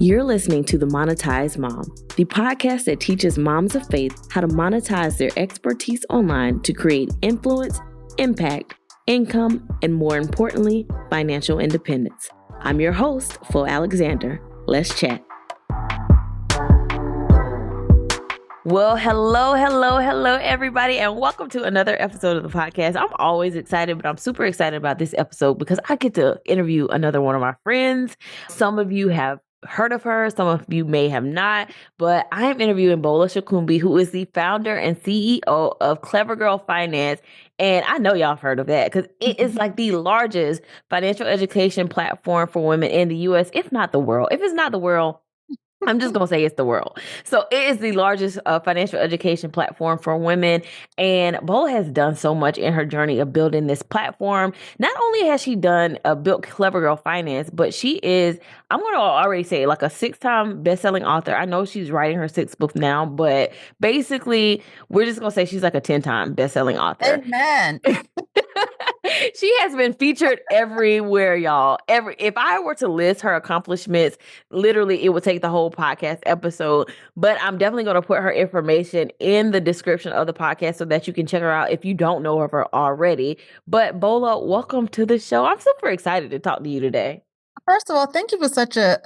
You're listening to The Monetized Mom, the podcast that teaches moms of faith how to monetize their expertise online to create influence, impact, income, and more importantly, financial independence. I'm your host, Fo Alexander. Let's chat. Well, hello, everybody, and welcome to another episode of the podcast. I'm always excited, but I'm super excited about this episode because I get to interview another one of my friends. Some of you have heard of her, some of you may have not, but I am interviewing Bola Sokunbi, who is the founder and CEO of Clever Girl Finance. And I know y'all have heard of that because it is like the largest financial education platform for women in the US, if not the world. If it's not the world, I'm just going to say it's the world. So it is the largest financial education platform for women. And Bola has done so much in her journey of building this platform. Not only has she built Clever Girl Finance, but she is, I'm going to already say, like a 6-time best-selling author. I know she's writing her 6th book now, but basically we're just going to say she's like a 10-time best-selling author. Amen. She has been featured everywhere, y'all. If I were to list her accomplishments, literally it would take the whole podcast episode. But I'm definitely going to put her information in the description of the podcast so that you can check her out if you don't know of her already. But Bola, welcome to the show. I'm super excited to talk to you today. First of all, thank you for such a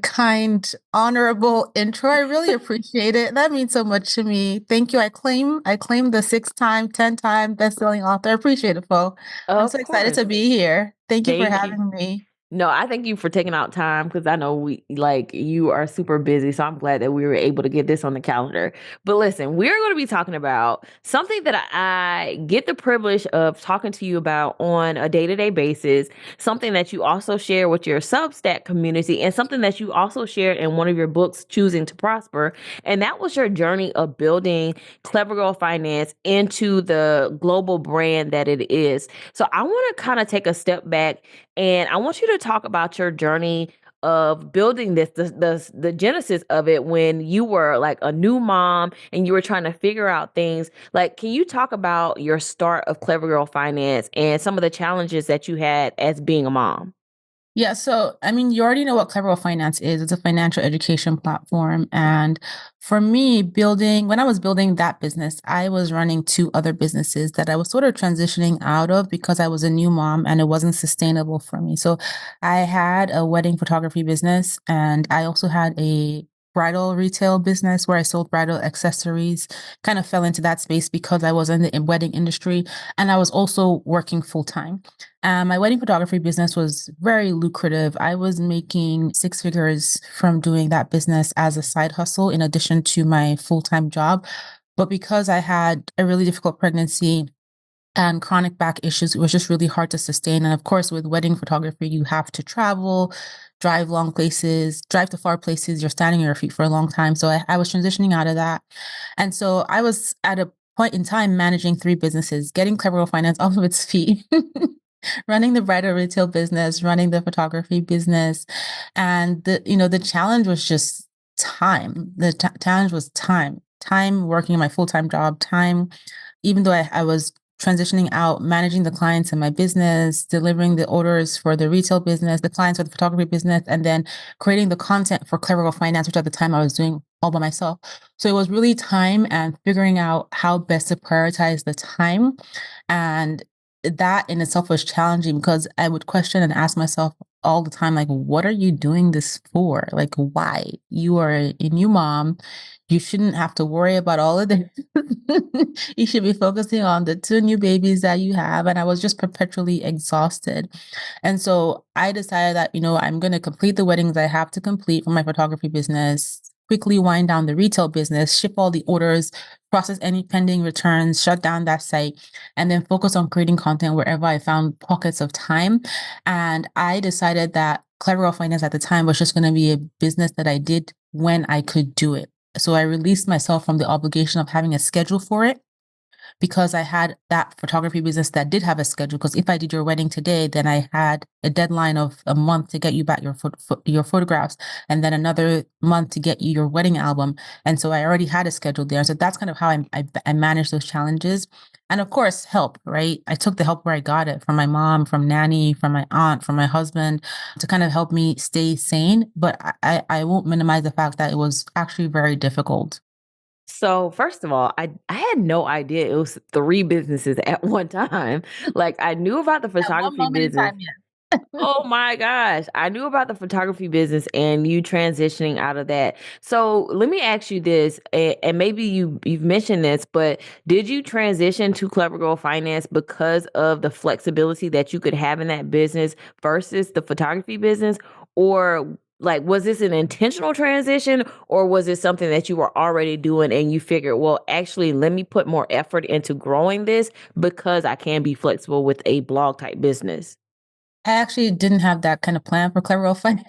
kind, honorable intro. I really appreciate it. That means so much to me. Thank you. I claim the 6-time, 10-time best-selling author. I appreciate it, Fo. I'm so excited to be here. Thank you for having me. No, I thank you for taking out time because I know you are super busy. So I'm glad that we were able to get this on the calendar. But listen, we're going to be talking about something that I get the privilege of talking to you about on a day-to-day basis, something that you also share with your Substack community, and something that you also shared in one of your books, Choosing to Prosper. And that was your journey of building Clever Girl Finance into the global brand that it is. So I want to kind of take a step back and I want you to talk about your journey of building this, the genesis of it when you were like a new mom and you were trying to figure out things. Like, can you talk about your start of Clever Girl Finance and some of the challenges that you had as being a mom? Yeah, so I mean, you already know what Clever Girl Finance is. It's a financial education platform. And for me, when I was building that business, I was running 2 other businesses that I was sort of transitioning out of because I was a new mom and it wasn't sustainable for me. So I had a wedding photography business and I also had a bridal retail business where I sold bridal accessories. Kind of fell into that space because I was in the wedding industry and I was also working full time. My wedding photography business was very lucrative. I was making 6 figures from doing that business as a side hustle in addition to my full-time job. But because I had a really difficult pregnancy and chronic back issues, it was just really hard to sustain. And of course, with wedding photography, you have to travel, drive long places, drive to far places. You're standing on your feet for a long time. So I was transitioning out of that. And so I was at a point in time managing 3 businesses, getting Clever Girl Finance off of its feet. Running the bridal retail business, running the photography business. And the challenge was just time. The challenge was time working in my full-time job, time, even though I was transitioning out, managing the clients in my business, delivering the orders for the retail business, the clients for the photography business, and then creating the content for Clever Girl Finance, which at the time I was doing all by myself. So it was really time and figuring out how best to prioritize the time. And that in itself was challenging because I would question and ask myself all the time, like, what are you doing this for? Like, why? You are a new mom. You shouldn't have to worry about all of this. You should be focusing on the 2 new babies that you have. And I was just perpetually exhausted. And so I decided that, I'm going to complete the weddings I have to complete for my photography business, quickly wind down the retail business, ship all the orders, process any pending returns, shut down that site, and then focus on creating content wherever I found pockets of time. And I decided that Clever Girl Finance at the time was just going to be a business that I did when I could do it. So I released myself from the obligation of having a schedule for it. because I had that photography business that did have a schedule. Because if I did your wedding today, then I had a deadline of a month to get you back your photographs, and then another month to get you your wedding album. And so I already had a schedule there. So that's kind of how I managed those challenges. And of course, help, right? I took the help where I got it, from my mom, from nanny, from my aunt, from my husband, to kind of help me stay sane. But I won't minimize the fact that it was actually very difficult. So first of all, I had no idea it was 3 businesses at one time. Like, I knew about the At one photography moment in business. time, yes. Oh my gosh. I knew about the photography business and you transitioning out of that. So let me ask you this, and maybe you've mentioned this, but did you transition to Clever Girl Finance because of the flexibility that you could have in that business versus the photography business? Or like, was this an intentional transition, or was it something that you were already doing and you figured, well, actually, let me put more effort into growing this because I can be flexible with a blog type business? I actually didn't have that kind of plan for Clever Finance.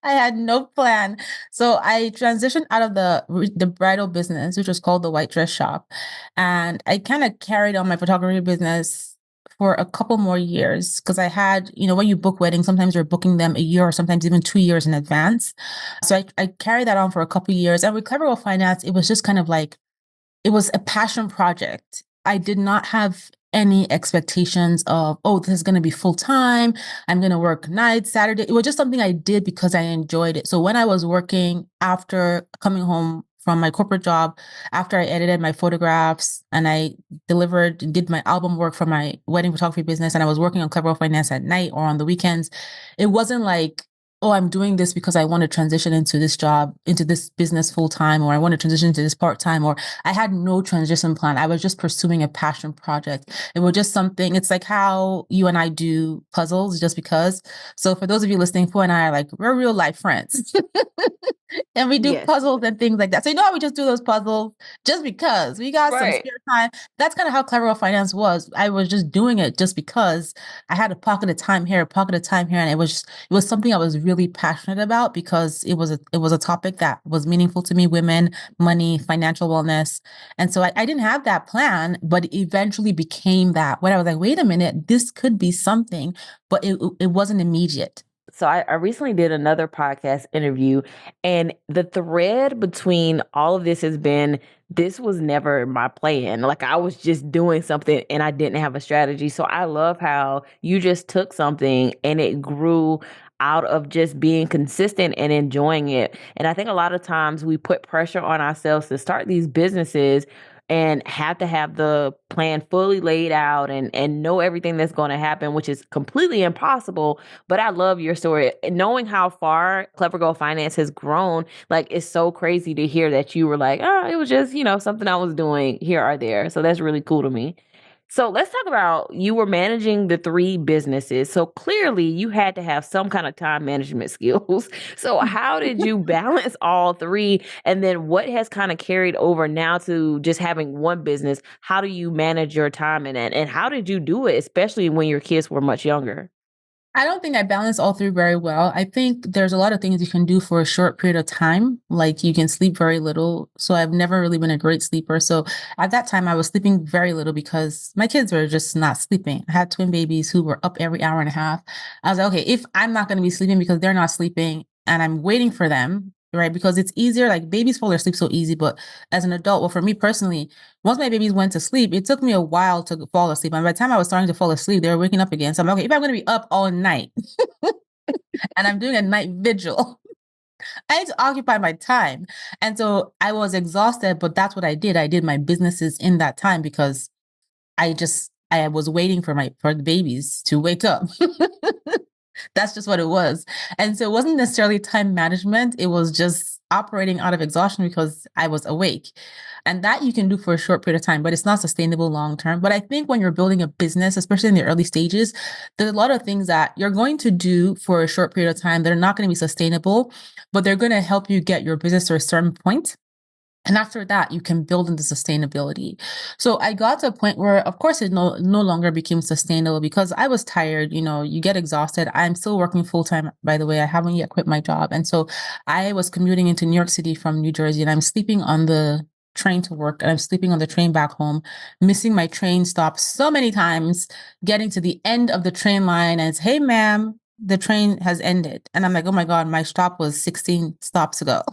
I had no plan. So I transitioned out of the bridal business, which was called the White Dress Shop, and I kind of carried on my photography business for a couple more years because I had, when you book weddings, sometimes you're booking them a year or sometimes even 2 years in advance. So I carried that on for a couple years. And with Clever Finance, it was just kind of like it was a passion project. I did not have any expectations of, oh, this is going to be full time. I'm going to work nights, Saturday. It was just something I did because I enjoyed it. So when I was working after coming home from my corporate job, after I edited my photographs and I did my album work for my wedding photography business, and I was working on Clever Finance at night or on the weekends, it wasn't like, oh, I'm doing this because I want to transition into this job, into this business full time, or I want to transition to this part time, or I had no transition plan. I was just pursuing a passion project. It was just something, it's like how you and I do puzzles just because. So for those of you listening, Fo and I are like, we're real life friends. And we do Yes. puzzles and things like that. So you know how we just do those puzzles just because we got some Right. spare time. That's kind of how Clever Finance was. I was just doing it just because I had a pocket of time here, a pocket of time here, and it was something I was really passionate about because it was a topic that was meaningful to me: women, money, financial wellness. And so I didn't have that plan, but it eventually became that. When I was like, wait a minute, this could be something, but it wasn't immediate. So I recently did another podcast interview, and the thread between all of this has been this was never my plan. Like, I was just doing something and I didn't have a strategy. So I love how you just took something and it grew out of just being consistent and enjoying it. And I think a lot of times we put pressure on ourselves to start these businesses and have to have the plan fully laid out and know everything that's going to happen, which is completely impossible. But I love your story. And knowing how far Clever Girl Finance has grown, like, it's so crazy to hear that you were like, oh, it was just, something I was doing here or there. So that's really cool to me. So let's talk about, you were managing the 3 businesses. So clearly you had to have some kind of time management skills. So how did you balance all 3? And then what has kind of carried over now to just having one business? How do you manage your time in it? And how did you do it, especially when your kids were much younger? I don't think I balance all three very well. I think there's a lot of things you can do for a short period of time. Like you can sleep very little. So I've never really been a great sleeper. So at that time, I was sleeping very little because my kids were just not sleeping. I had twin babies who were up every hour and a half. I was like, okay, if I'm not going to be sleeping because they're not sleeping and I'm waiting for them, right? Because it's easier, like babies fall asleep so easy. But as an adult, well, for me personally, once my babies went to sleep, it took me a while to fall asleep. And by the time I was starting to fall asleep, they were waking up again. So I'm like, okay, if I'm going to be up all night and I'm doing a night vigil, I need to occupy my time. And so I was exhausted, but that's what I did. I did my businesses in that time because I was waiting for the babies to wake up. That's just what it was. And so it wasn't necessarily time management. It was just operating out of exhaustion because I was awake. And that you can do for a short period of time, but it's not sustainable long term. But I think when you're building a business, especially in the early stages, there's a lot of things that you're going to do for a short period of time that are not going to be sustainable, but they're going to help you get your business to a certain point. And after that, you can build into sustainability. So I got to a point where, of course, it no longer became sustainable because I was tired. You get exhausted. I'm still working full time, by the way. I haven't yet quit my job. And so I was commuting into New York City from New Jersey, and I'm sleeping on the train to work and I'm sleeping on the train back home, missing my train stop so many times, getting to the end of the train line and it's, hey, ma'am, the train has ended. And I'm like, oh my God, my stop was 16 stops ago.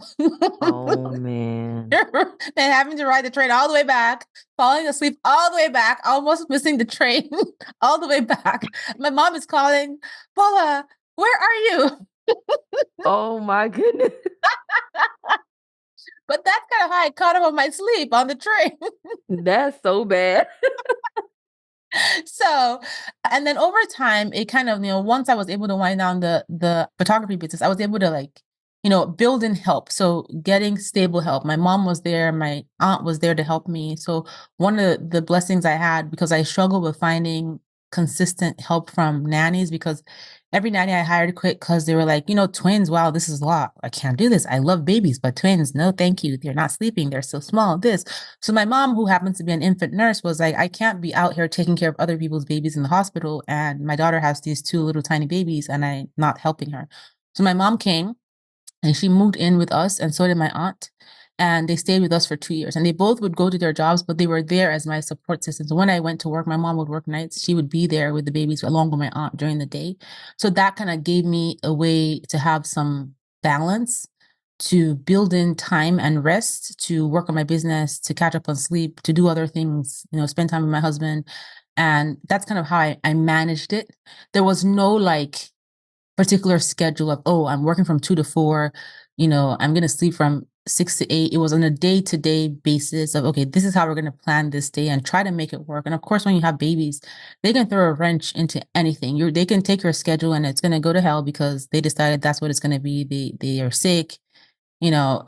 Oh man. And having to ride the train all the way back, falling asleep all the way back, almost missing the train all the way back. My mom is calling, Bola, where are you? Oh my goodness. But that's kind of how I caught up on my sleep on the train. That's so bad. So, and then over time, it kind of, once I was able to wind down the photography business, I was able to build in help. So getting stable help. My mom was there, my aunt was there to help me. So one of the blessings I had, because I struggled with finding consistent help from nannies, because every nanny I hired quit because they were like, twins, wow, this is a lot. I can't do this. I love babies, but twins, no, thank you. They're not sleeping. They're so small. This. So my mom, who happens to be an infant nurse, was like, I can't be out here taking care of other people's babies in the hospital. And my daughter has these two little tiny babies and I'm not helping her. So my mom came and she moved in with us, and so did my aunt. And they stayed with us for 2 years. And they both would go to their jobs, but they were there as my support system. So when I went to work, my mom would work nights. She would be there with the babies along with my aunt during the day. So that kind of gave me a way to have some balance, to build in time and rest, to work on my business, to catch up on sleep, to do other things, spend time with my husband. And that's kind of how I managed it. There was no particular schedule of, oh, I'm working from 2 to 4, I'm going to sleep from 6 to 8. It was on a day-to-day basis of, okay, this is how we're going to plan this day and try to make it work. And of course, when you have babies, they can throw a wrench into anything. They can take your schedule and it's going to go to hell because they decided that's what it's going to be. They are sick.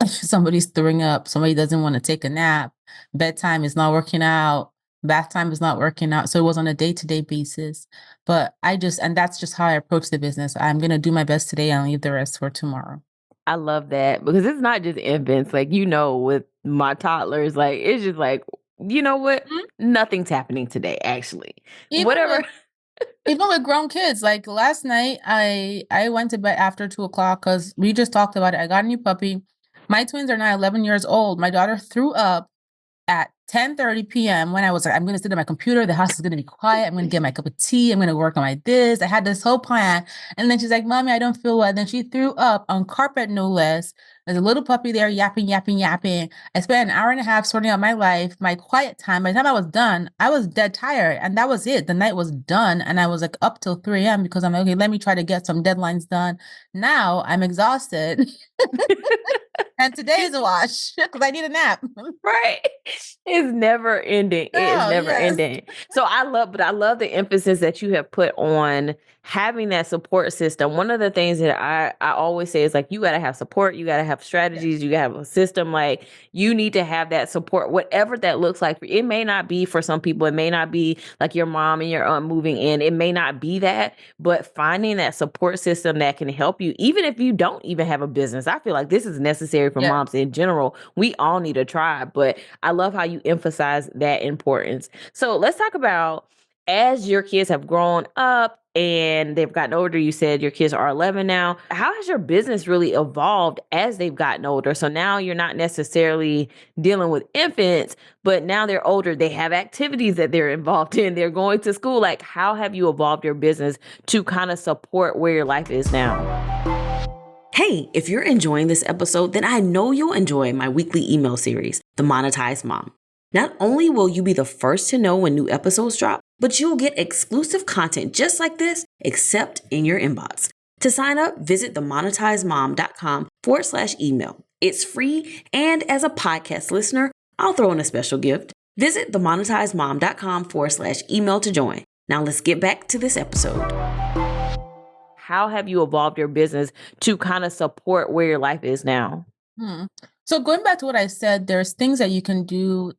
Somebody's throwing up, somebody doesn't want to take a nap, bedtime is not working out, bath time is not working out. So it was on a day-to-day basis. But and that's just how I approach the business. I'm going to do my best today and leave the rest for tomorrow. I love that because it's not just infants. Like, with my toddlers, like, it's just like, you know what? Mm-hmm. Nothing's happening today, actually. Even Whatever. Even with grown kids, like last night, I went to bed after 2 o'clock because we just talked about it. I got a new puppy. My twins are now 11 years old. My daughter threw up at 10:30 p.m. when I was like, I'm going to sit at my computer. The house is going to be quiet. I'm going to get my cup of tea. I'm going to work on my this. I had this whole plan. And then she's like, Mommy, I don't feel well. And then she threw up on carpet, no less. There's a little puppy there yapping, yapping, yapping. I spent an hour and a half sorting out my life, my quiet time. By the time I was done, I was dead tired. And that was it. The night was done. And I was like up till 3 a.m. because I'm like, okay, let me try to get some deadlines done. Now I'm exhausted. And today is a wash because I need a nap. Right. It's never ending. It is never yes. ending. So I love the emphasis that you have put on having that support system. One of the things that I always say is like, you got to have support, you got to have strategies, you got to have a system. Like, you need to have that support, whatever that looks like. It may not be for some people. It may not be like your mom and your aunt moving in. It may not be that, but finding that support system that can help you, even if you don't even have a business. I feel like this is necessary for moms in general. We all need a tribe, but I love how you emphasize that importance. So let's talk about, as your kids have grown up and they've gotten older, you said your kids are 11 now. How has your business really evolved as they've gotten older? So now you're not necessarily dealing with infants, but now they're older. They have activities that they're involved in. They're going to school. Like, how have you evolved your business to kind of support where your life is now? Hey, if you're enjoying this episode, then I know you'll enjoy my weekly email series, The Monetized Mom. Not only will you be the first to know when new episodes drop, but you'll get exclusive content just like this, except in your inbox. To sign up, visit themonetizedmom.com/email. It's free, and as a podcast listener, I'll throw in a special gift. Visit themonetizedmom.com/email to join. Now let's get back to this episode. How have you evolved your business to kind of support where your life is now? So going back to what I said, there's things that you can do.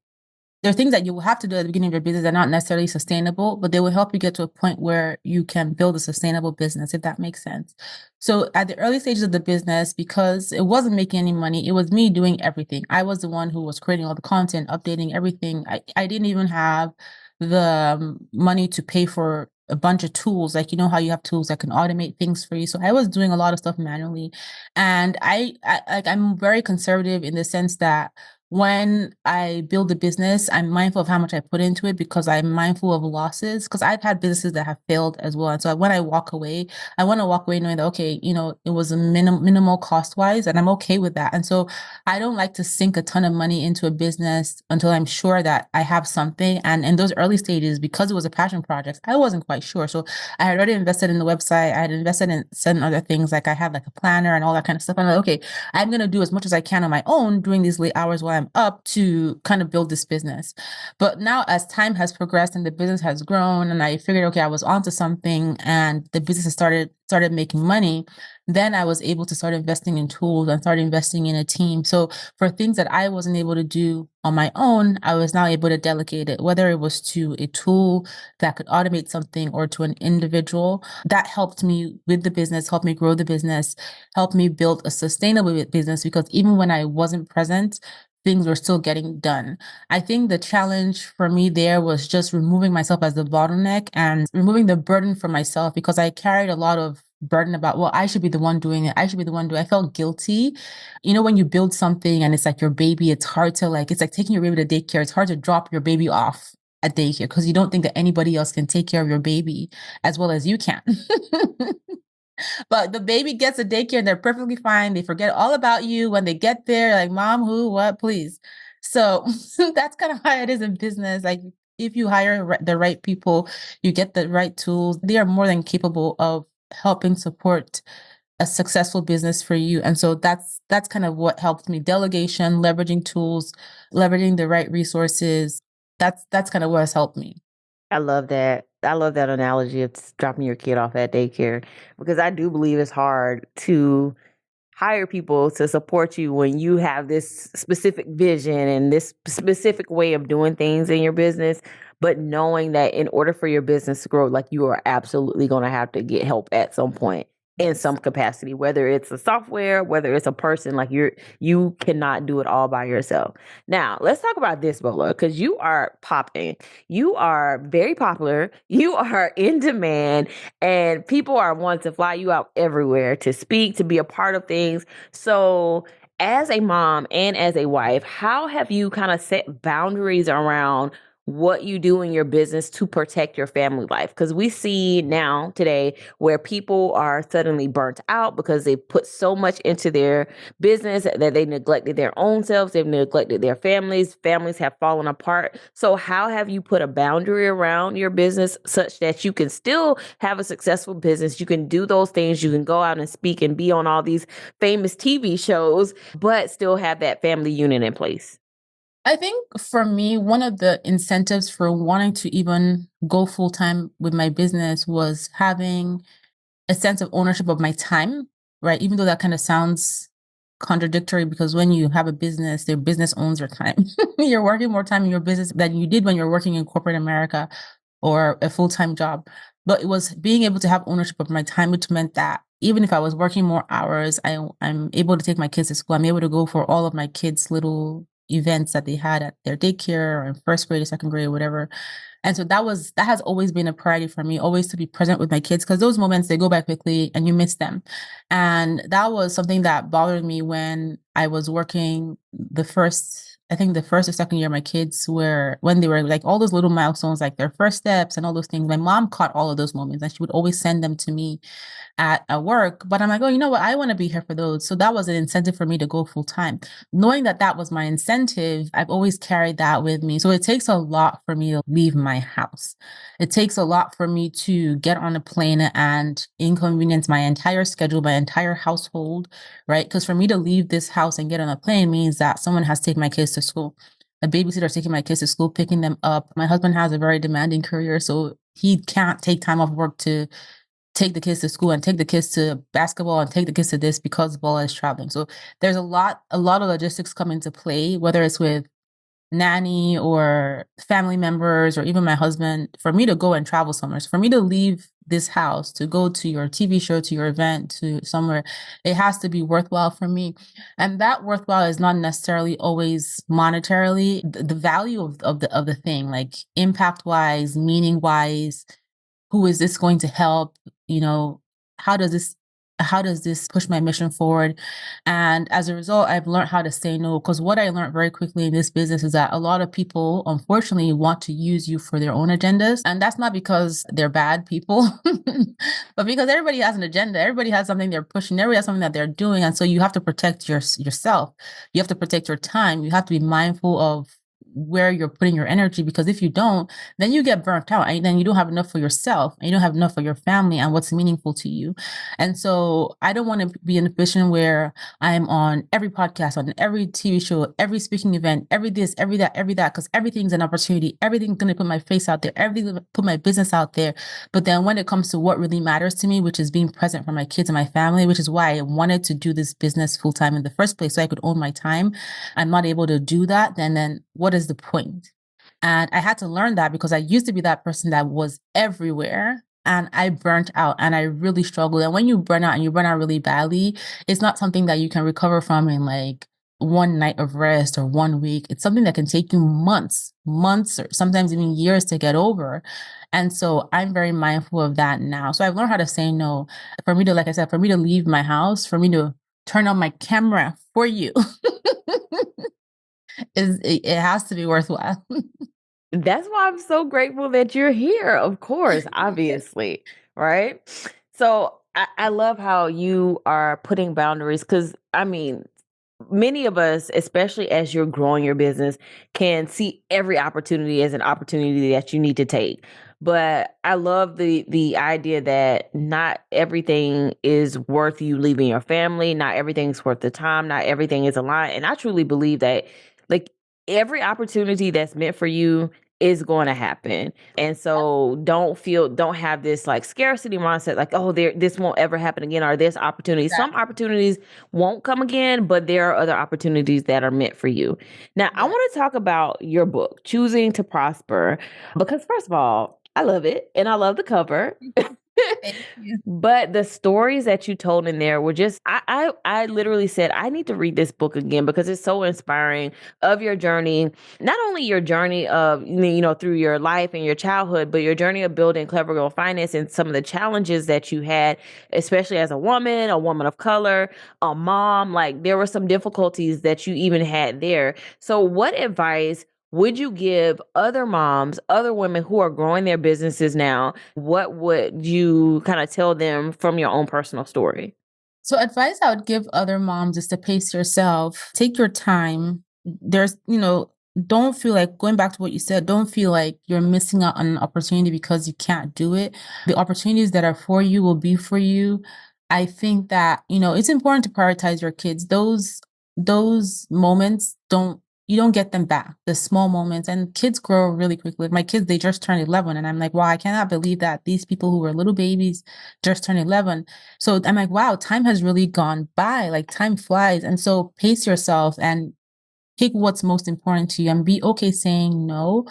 There are things that you will have to do at the beginning of your business that are not necessarily sustainable, but they will help you get to a point where you can build a sustainable business, if that makes sense. So at the early stages of the business, because it wasn't making any money, it was me doing everything. I was the one who was creating all the content, updating everything. I didn't even have the money to pay for a bunch of tools. Like, how you have tools that can automate things for you. So I was doing a lot of stuff manually. And I'm very conservative in the sense that when I build a business, I'm mindful of how much I put into it because I'm mindful of losses. Because I've had businesses that have failed as well. And so when I walk away, I want to walk away knowing that, okay, it was a minimal cost wise, and I'm okay with that. And so I don't like to sink a ton of money into a business until I'm sure that I have something. And in those early stages, because it was a passion project, I wasn't quite sure. So I had already invested in the website. I had invested in certain other things. Like I had like a planner and all that kind of stuff. I'm like, okay, I'm going to do as much as I can on my own during these late hours while I'm up to kind of build this business. But now, as time has progressed and the business has grown, and I figured, okay, I was onto something, and the business has started making money, then I was able to start investing in tools and start investing in a team. So for things that I wasn't able to do on my own, I was now able to delegate it, whether it was to a tool that could automate something or to an individual. That helped me with the business, helped me grow the business, helped me build a sustainable business, because even when I wasn't present, things were still getting done. I think the challenge for me there was just removing myself as the bottleneck and removing the burden from myself, because I carried a lot of burden about, well, I should be the one doing it. I should be the one doing it. I felt guilty. When you build something and it's like your baby, it's hard to it's like taking your baby to daycare. It's hard to drop your baby off at daycare because you don't think that anybody else can take care of your baby as well as you can. But the baby gets a daycare and they're perfectly fine. They forget all about you when they get there. Like, mom, who, what, please. So that's kind of how it is in business. Like, if you hire the right people, you get the right tools, they are more than capable of helping support a successful business for you. And so that's kind of what helped me. Delegation, leveraging tools, leveraging the right resources. That's kind of what has helped me. I love that. I love that analogy of dropping your kid off at daycare because I do believe it's hard to hire people to support you when you have this specific vision and this specific way of doing things in your business. But knowing that in order for your business to grow, like you are absolutely going to have to get help at some point in some capacity, whether it's a software, whether it's a person, like you cannot do it all by yourself. Now, let's talk about this, Bola, because you are popping. You are very popular. You are in demand, and people are wanting to fly you out everywhere to speak, to be a part of things. So, as a mom and as a wife, how have you kind of set boundaries around what you do in your business to protect your family life? Because we see now today where people are suddenly burnt out because they put so much into their business that they neglected their own selves, they've neglected their families have fallen apart. So how have you put a boundary around your business such that you can still have a successful business, you can do those things, you can go out and speak and be on all these famous TV shows, but still have that family unit in place? I think for me, one of the incentives for wanting to even go full time with my business was having a sense of ownership of my time, right? Even though that kind of sounds contradictory, because when you have a business, your business owns your time. You're working more time in your business than you did when you're working in corporate America or a full time job. But it was being able to have ownership of my time, which meant that even if I was working more hours, I'm able to take my kids to school. I'm able to go for all of my kids' little events that they had at their daycare or in first grade or second grade or whatever. And so that has always been a priority for me, always to be present with my kids, because those moments, they go by quickly and you miss them. And that was something that bothered me when I was working the first or second year, my kids were, when they were like all those little milestones, like their first steps and all those things. My mom caught all of those moments and she would always send them to me at work. But I'm like, oh, you know what? I want to be here for those. So that was an incentive for me to go full time. Knowing that that was my incentive, I've always carried that with me. So it takes a lot for me to leave my house. It takes a lot for me to get on a plane and inconvenience my entire schedule, my entire household, right? Because for me to leave this house and get on a plane means that someone has taken my kids to school. A babysitter is taking my kids to school, picking them up. My husband has a very demanding career, so he can't take time off work to take the kids to school and take the kids to basketball and take the kids to this because Bola is traveling. So there's a lot of logistics come into play, whether it's with nanny or family members or even my husband, for me to go and travel somewhere. So for me to leave this house to go to your TV show, to your event, to somewhere, it has to be worthwhile for me. And that worthwhile is not necessarily always monetarily. The value of the thing, like impact wise, meaning wise, who is this going to help? You know, how does this How does this push my mission forward? And as a result, I've learned how to say no. Because what I learned very quickly in this business is that a lot of people, unfortunately, want to use you for their own agendas. And that's not because they're bad people, but because everybody has an agenda. Everybody has something they're pushing. Everybody has something that they're doing. And so you have to protect yourself. You have to protect your time. You have to be mindful of where you're putting your energy, because if you don't, then you get burnt out, and then you don't have enough for yourself, and you don't have enough for your family and what's meaningful to you. And so I don't want to be in a position where I'm on every podcast, on every TV show, every speaking event, every this, every that, because everything's an opportunity. Everything's going to put my face out there. Everything's going to put my business out there. But then when it comes to what really matters to me, which is being present for my kids and my family, which is why I wanted to do this business full time in the first place, so I could own my time, I'm not able to do that, then what is the point? And I had to learn that, because I used to be that person that was everywhere, and I burnt out, and I really struggled. And when you burn out, and you burn out really badly, it's not something that you can recover from in like one night of rest or 1 week. It's something that can take you months, or sometimes even years to get over. And so I'm very mindful of that now. So I've learned how to say no. For me to, like I said, for me to leave my house, for me to turn on my camera for you, it has to be worthwhile. That's why I'm so grateful that you're here, of course, obviously, right? So I love how you are putting boundaries because, I mean, many of us, especially as you're growing your business, can see every opportunity as an opportunity that you need to take. But I love the idea that not everything is worth you leaving your family. Not everything's worth the time. Not everything is aligned. And I truly believe that, like, every opportunity that's meant for you is going to happen. And so don't have this like scarcity mindset, like, oh, this won't ever happen again, or this opportunity. Some Exactly. opportunities won't come again, but there are other opportunities that are meant for you. Now, I Yeah. want to talk about your book, Choosing to Prosper, because first of all, I love it and I love the cover. Thank you. But the stories that you told in there were just I literally said I need to read this book again because it's so inspiring of your journey, not only your journey of through your life and your childhood, but your journey of building Clever Girl Finance and some of the challenges that you had, especially as a woman of color, a mom. Like there were some difficulties that you even had there. So what advice would you give other moms, other women who are growing their businesses now? What would you kind of tell them from your own personal story? So advice I would give other moms is to pace yourself, take your time. Don't feel like, going back to what you said, don't feel like you're missing out on an opportunity because you can't do it. The opportunities that are for you will be for you. I think that, it's important to prioritize your kids. Those moments you don't get them back, the small moments, and kids grow really quickly. My kids, they just turned 11, and I'm like, wow, I cannot believe that these people who were little babies just turned 11. So I'm like, wow, time has really gone by. Like time flies. And so pace yourself and pick what's most important to you, and be okay saying no,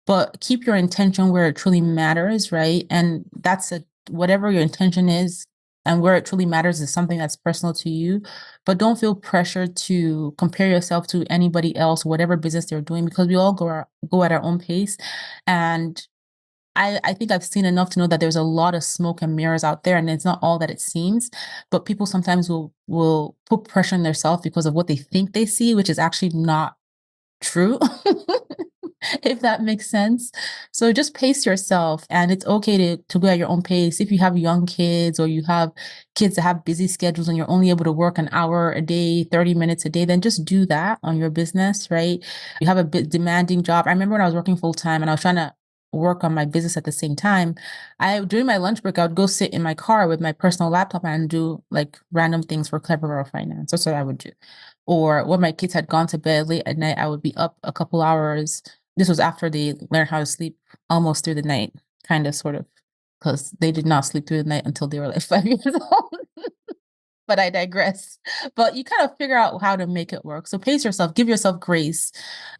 but keep your intention where it truly matters, right? And whatever your intention is and where it truly matters is something that's personal to you. But don't feel pressured to compare yourself to anybody else, whatever business they're doing, because we all go at our own pace. And I think I've seen enough to know that there's a lot of smoke and mirrors out there, and it's not all that it seems. But people sometimes will put pressure on themselves because of what they think they see, which is actually not true, if that makes sense. So just pace yourself, and it's okay to go at your own pace. If you have young kids, or you have kids that have busy schedules and you're only able to work an hour a day, 30 minutes a day, then just do that on your business, right? You have a bit demanding job. I remember when I was working full time and I was trying to work on my business at the same time. During my lunch break, I would go sit in my car with my personal laptop and do like random things for Clever Girl Finance. That's what I would do. Or when my kids had gone to bed late at night, I would be up a couple hours. This was after they learned how to sleep almost through the night, kind of, sort of, because they did not sleep through the night until they were like 5 years old. But I digress. But you kind of figure out how to make it work. So pace yourself, give yourself grace,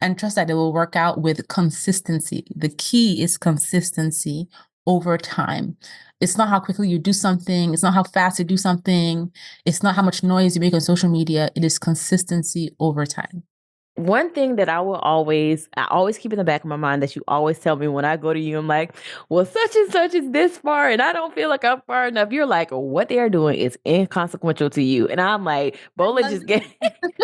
and trust that it will work out with consistency. The key is consistency over time. It's not how quickly you do something. It's not how fast you do something. It's not how much noise you make on social media. It is consistency over time. One thing that I always keep in the back of my mind that you always tell me when I go to you, I'm like, well, such and such is this far, and I don't feel like I'm far enough. You're like, what they are doing is inconsequential to you. And I'm like, I Bola love just gave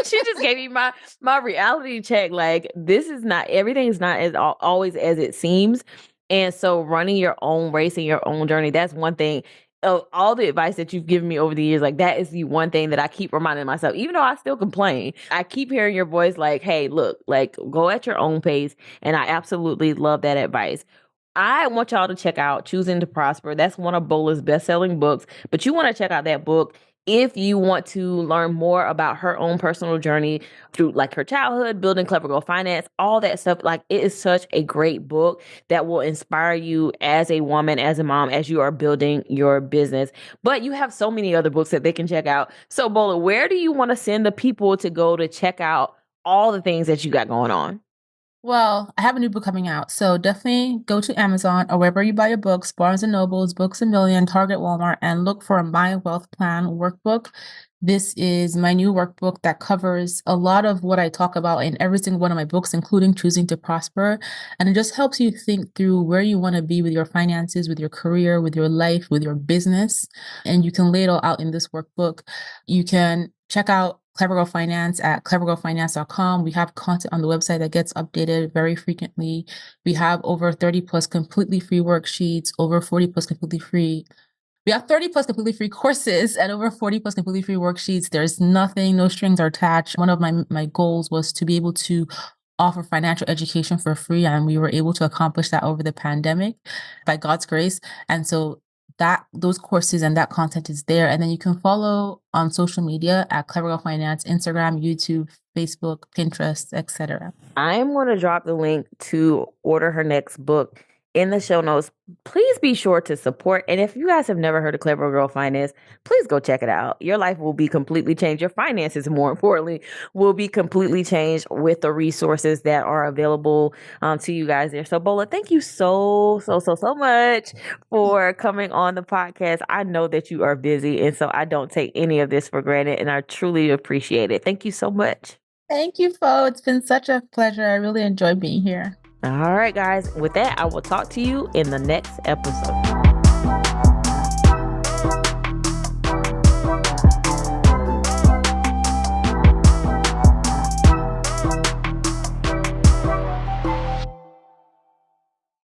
she just gave me my reality check. Like, this is not everything is not as always as it seems. And so running your own race and your own journey, that's one thing of all the advice that you've given me over the years, like that is the one thing that I keep reminding myself, even though I still complain, I keep hearing your voice like, hey, look, like go at your own pace. And I absolutely love that advice. I want y'all to check out Choosing to Prosper. That's one of Bola's best-selling books, but you want to check out that book if you want to learn more about her own personal journey through like her childhood, building Clever Girl Finance, all that stuff. Like it is such a great book that will inspire you as a woman, as a mom, as you are building your business. But you have so many other books that they can check out. So Bola, where do you want to send the people to go to check out all the things that you got going on? Well, I have a new book coming out, so definitely go to Amazon or wherever you buy your books, Barnes and Nobles, Books a Million, Target, Walmart, and look for My Wealth Plan workbook. This is my new workbook that covers a lot of what I talk about in every single one of my books, including Choosing to Prosper. And it just helps you think through where you want to be with your finances, with your career, with your life, with your business. And you can lay it all out in this workbook. You can check out Clever Girl Finance at clevergirlfinance.com. We have content on the website that gets updated very frequently. We have over 30 plus completely free worksheets, over 40 plus completely free. We have 30 plus completely free courses and over 40 plus completely free worksheets. There's nothing, no strings are attached. One of my goals was to be able to offer financial education for free, and we were able to accomplish that over the pandemic by God's grace. And so that those courses and that content is there. And then you can follow on social media at Clever Girl Finance, Instagram, YouTube, Facebook, Pinterest, etc. I'm going to drop the link to order her next book in the show notes. Please be sure to support. And if you guys have never heard of Clever Girl Finance, please go check it out. Your life will be completely changed. Your finances, more importantly, will be completely changed with the resources that are available to you guys there. So, Bola, thank you so much for coming on the podcast. I know that you are busy, and so I don't take any of this for granted, and I truly appreciate it. Thank you so much. Thank you, Fo. It's been such a pleasure. I really enjoyed being here. All right, guys. With that, I will talk to you in the next episode.